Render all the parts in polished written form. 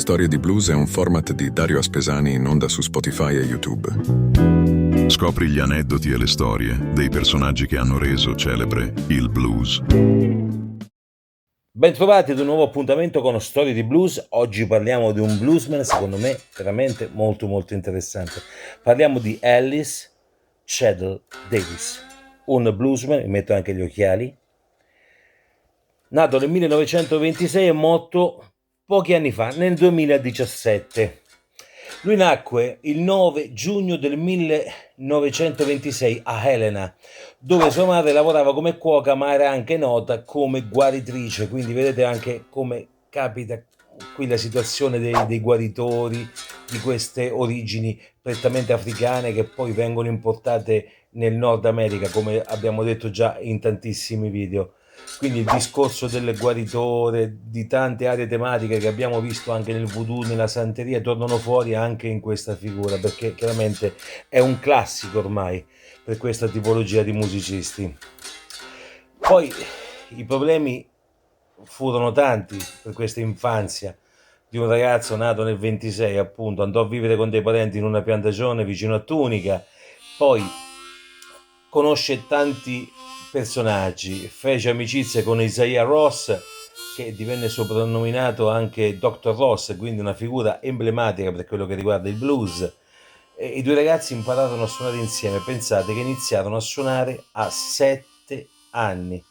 Storie di Blues è un format di Dario Aspesani in onda su Spotify e YouTube. Scopri gli aneddoti e le storie dei personaggi che hanno reso celebre il blues. Bentrovati ad un nuovo appuntamento con Storie di Blues. Oggi parliamo di un bluesman, secondo me, veramente molto interessante. Parliamo di Ellis Chettle Davis, un bluesman, mi metto anche gli occhiali, nato nel 1926 e morto pochi anni fa, nel 2017. Lui nacque il 9 giugno del 1926 a Helena, dove sua madre lavorava come cuoca, ma era anche nota come guaritrice. Quindi vedete anche come capita qui la situazione dei guaritori di queste origini prettamente africane che poi vengono importate nel Nord America, come abbiamo detto già in tantissimi video. Quindi il discorso del guaritore, di tante aree tematiche che abbiamo visto anche nel voodoo, nella santeria, tornano fuori anche in questa figura, perché chiaramente è un classico ormai per questa tipologia di musicisti. Poi i problemi furono tanti per questa infanzia di un ragazzo nato nel 26, appunto, andò a vivere con dei parenti in una piantagione vicino a Tunica, poi conosce tanti personaggi, fece amicizia con Isaiah Ross, che divenne soprannominato anche Dr. Ross, quindi una figura emblematica per quello che riguarda il blues. E i due ragazzi impararono a suonare insieme. Pensate che iniziarono a suonare a 7 anni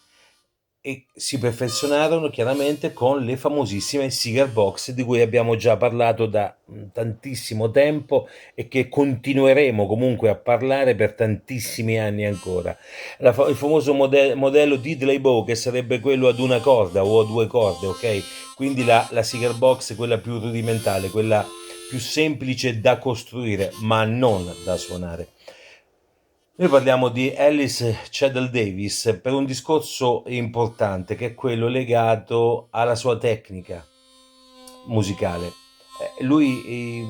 e si perfezionarono chiaramente con le famosissime cigar box di cui abbiamo già parlato da tantissimo tempo e che continueremo comunque a parlare per tantissimi anni ancora. Il famoso modello Diddley Bow, che sarebbe quello ad una corda o a due corde, ok? Quindi la cigar box, quella più rudimentale, quella più semplice da costruire ma non da suonare. Noi parliamo di Ellis Chettle Davis per un discorso importante, che è quello legato alla sua tecnica musicale. Lui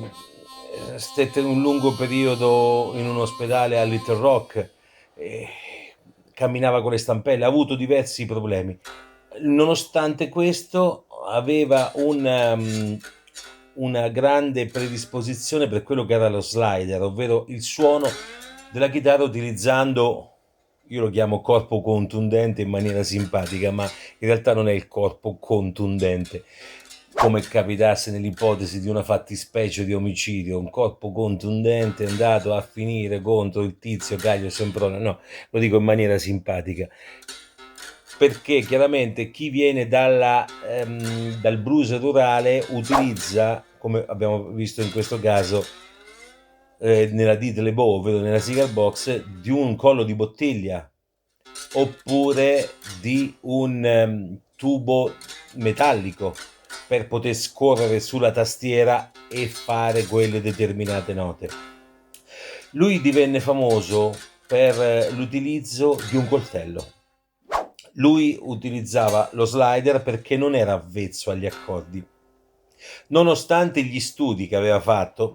stette un lungo periodo in un ospedale a Little Rock, camminava con le stampelle, ha avuto diversi problemi. Nonostante questo aveva una grande predisposizione per quello che era lo slider, ovvero il suono della chitarra utilizzando, io lo chiamo corpo contundente in maniera simpatica, ma in realtà non è il corpo contundente come capitasse nell'ipotesi di una fattispecie di omicidio, un corpo contundente è andato a finire contro il tizio Caio Semprone, no, lo dico in maniera simpatica, perché chiaramente chi viene dal blues rurale utilizza, come abbiamo visto in questo caso, nella Diddley Bow, ovvero nella cigar box, di un collo di bottiglia oppure di un tubo metallico per poter scorrere sulla tastiera e fare quelle determinate note. Lui divenne famoso per l'utilizzo di un coltello. Lui utilizzava lo slider perché non era avvezzo agli accordi. Nonostante gli studi che aveva fatto,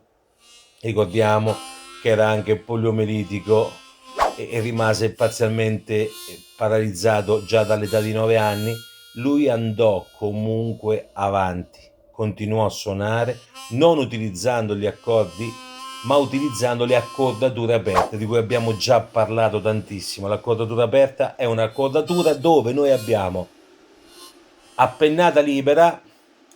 ricordiamo che era anche poliomelitico e rimase parzialmente paralizzato già dall'età di 9 anni, lui andò comunque avanti, continuò a suonare non utilizzando gli accordi ma utilizzando le accordature aperte, di cui abbiamo già parlato tantissimo. L'accordatura aperta è un'accordatura dove noi abbiamo a pennata libera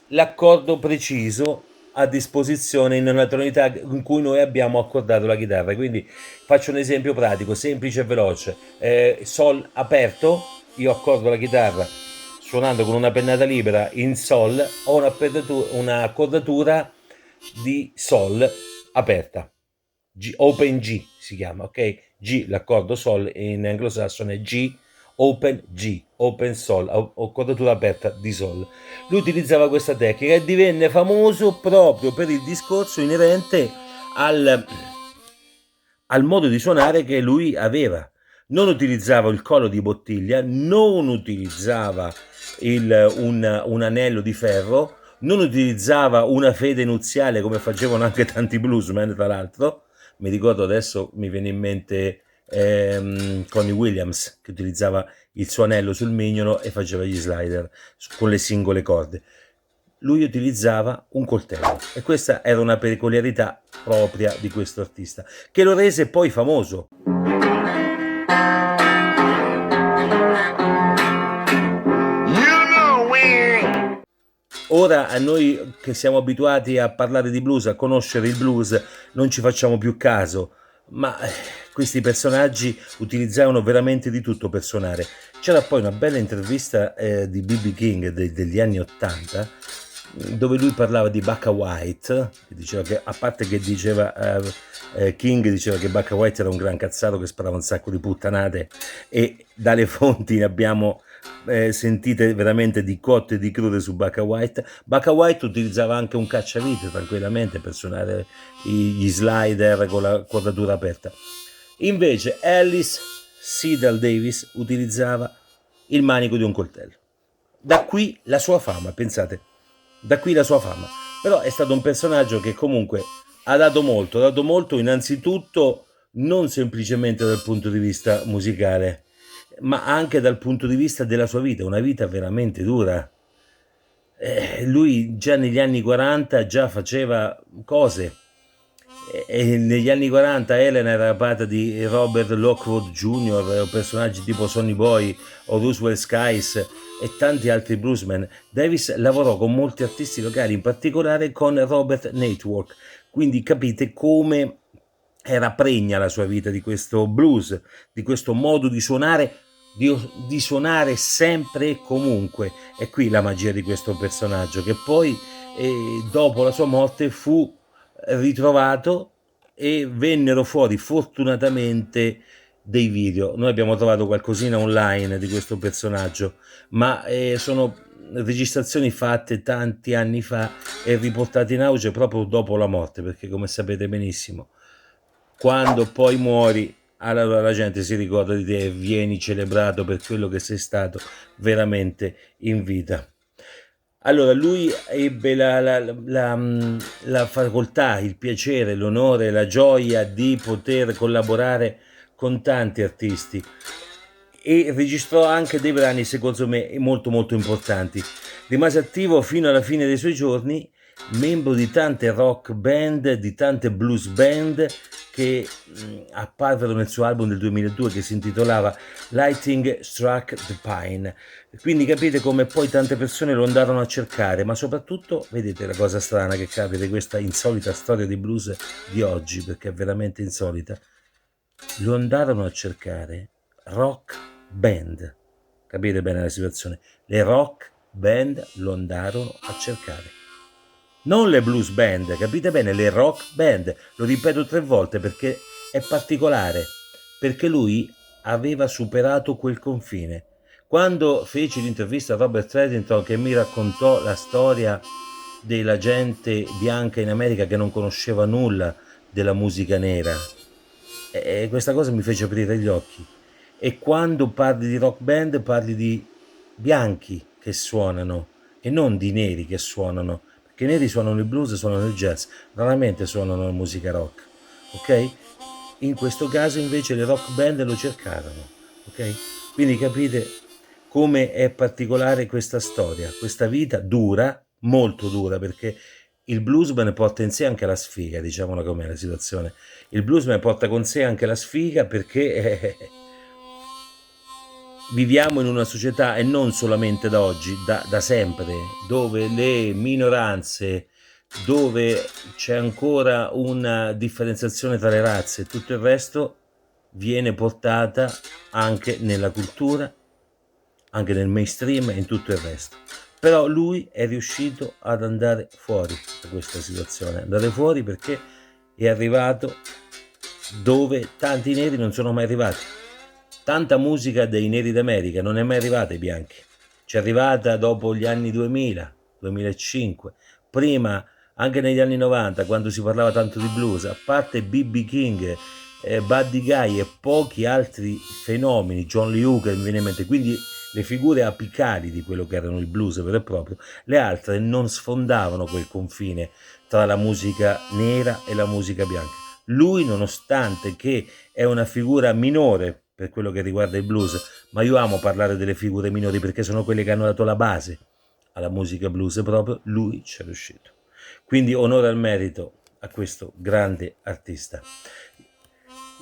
l'accordo preciso a disposizione in una tonalità in cui noi abbiamo accordato la chitarra. Quindi faccio un esempio pratico, semplice e veloce. Sol aperto, io accordo la chitarra suonando con una pennata libera in Sol, ho un'accordatura di Sol aperta, open G si chiama, ok? G, l'accordo Sol in anglosassone, G, open G, open Sol, accordatura aperta di Sol. Lui utilizzava questa tecnica e divenne famoso proprio per il discorso inerente al modo di suonare che lui aveva. Non utilizzava il collo di bottiglia, non utilizzava un anello di ferro, non utilizzava una fede nuziale come facevano anche tanti bluesman, tra l'altro. Mi ricordo adesso, mi viene in mente Connie Williams, che utilizzava il suo anello sul mignolo e faceva gli slider con le singole corde. lui utilizzava un coltello e questa era una peculiarità propria di questo artista, che lo rese poi famoso. Ora a noi che siamo abituati a parlare di blues, a conoscere il blues, non ci facciamo più caso, ma questi personaggi utilizzavano veramente di tutto per suonare. C'era poi una bella intervista di B.B. King degli anni '80 dove lui parlava di Bacca White, che diceva che, a parte che diceva King diceva che Bacca White era un gran cazzato che sparava un sacco di puttanate, e dalle fonti ne abbiamo sentite veramente di cotte e di crude su Bacca White. Bacca White utilizzava anche un cacciavite tranquillamente per suonare gli slider con la quadratura aperta. Invece Alice Seadle Davis utilizzava il manico di un coltello. Da qui la sua fama, pensate, da qui la sua fama. Però è stato un personaggio che comunque ha dato molto innanzitutto non semplicemente dal punto di vista musicale, ma anche dal punto di vista della sua vita, una vita veramente dura. Lui già negli anni 40 già faceva cose, e negli anni 40 Elena era padre di Robert Lockwood Jr., personaggi tipo Sonny Boy o Roosevelt Skies e tanti altri bluesmen. Davis lavorò con molti artisti locali, in particolare con Robert Network, quindi capite come era pregna la sua vita di questo blues, di questo modo di suonare, di suonare sempre e comunque. E qui la magia di questo personaggio, che poi dopo la sua morte fu ritrovato e vennero fuori fortunatamente dei video. Noi abbiamo trovato qualcosina online di questo personaggio, ma sono registrazioni fatte tanti anni fa e riportate in auge proprio dopo la morte, perché come sapete benissimo, quando poi muori, allora la gente si ricorda di te e vieni celebrato per quello che sei stato veramente in vita. Allora, lui ebbe la facoltà, il piacere, l'onore, la gioia di poter collaborare con tanti artisti e registrò anche dei brani secondo me molto importanti. Rimase attivo fino alla fine dei suoi giorni, membro di tante rock band, di tante blues band che apparvero nel suo album del 2002 che si intitolava Lightning Struck the Pine. Quindi capite come poi tante persone lo andarono a cercare, ma soprattutto vedete la cosa strana che capita di questa insolita storia di blues di oggi, perché è veramente insolita. Lo andarono a cercare rock band, capite bene la situazione, le rock band lo andarono a cercare, non le blues band, capite bene, le rock band. Lo ripeto 3 volte perché è particolare, perché lui aveva superato quel confine. Quando feci l'intervista a Robert Reddington, che mi raccontò la storia della gente bianca in America che non conosceva nulla della musica nera, e questa cosa mi fece aprire gli occhi. E quando parli di rock band parli di bianchi che suonano e non di neri che suonano, perché i neri suonano il blues, suonano il jazz, raramente suonano la musica rock, ok? In questo caso invece le rock band lo cercarono, ok? Quindi capite come è particolare questa storia, questa vita dura, molto dura, perché il bluesman porta in sé anche la sfiga, diciamola com'è la situazione. Il bluesman porta con sé anche la sfiga perché viviamo in una società, e non solamente da oggi, da sempre, dove le minoranze, dove c'è ancora una differenziazione tra le razze e tutto il resto, viene portata anche nella cultura, anche nel mainstream e in tutto il resto. Però lui è riuscito ad andare fuori da questa situazione, andare fuori perché è arrivato dove tanti neri non sono mai arrivati. Tanta musica dei neri d'America non è mai arrivata ai bianchi, ci è arrivata dopo gli anni 2000, 2005, prima anche negli anni 90 quando si parlava tanto di blues, a parte B.B. King, Buddy Guy e pochi altri fenomeni, John Lee Hooker mi viene in mente, quindi le figure apicali di quello che erano il blues vero e proprio, le altre non sfondavano quel confine tra la musica nera e la musica bianca. Lui, nonostante che è una figura minore per quello che riguarda il blues, ma io amo parlare delle figure minori perché sono quelle che hanno dato la base alla musica blues, e proprio lui ci è riuscito. Quindi onore al merito a questo grande artista.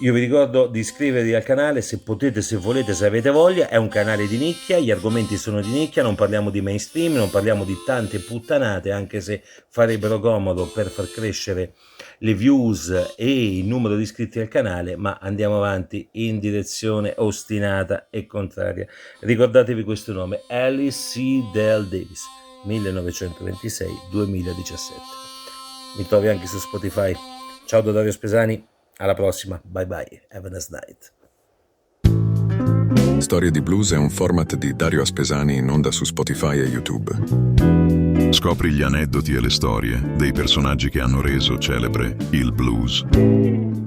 Io vi ricordo di iscrivervi al canale se potete, se volete, se avete voglia. È un canale di nicchia, gli argomenti sono di nicchia, non parliamo di mainstream, non parliamo di tante puttanate, anche se farebbero comodo per far crescere le views e il numero di iscritti al canale, ma andiamo avanti in direzione ostinata e contraria. Ricordatevi questo nome, Alice C. Dale Davis, 1926-2017. Mi trovi anche su Spotify. Ciao da Dario Spesani. Alla prossima, bye bye, have a nice night. Storie di Blues è un format di Dario Aspesani in onda su Spotify e YouTube. Scopri gli aneddoti e le storie dei personaggi che hanno reso celebre il blues.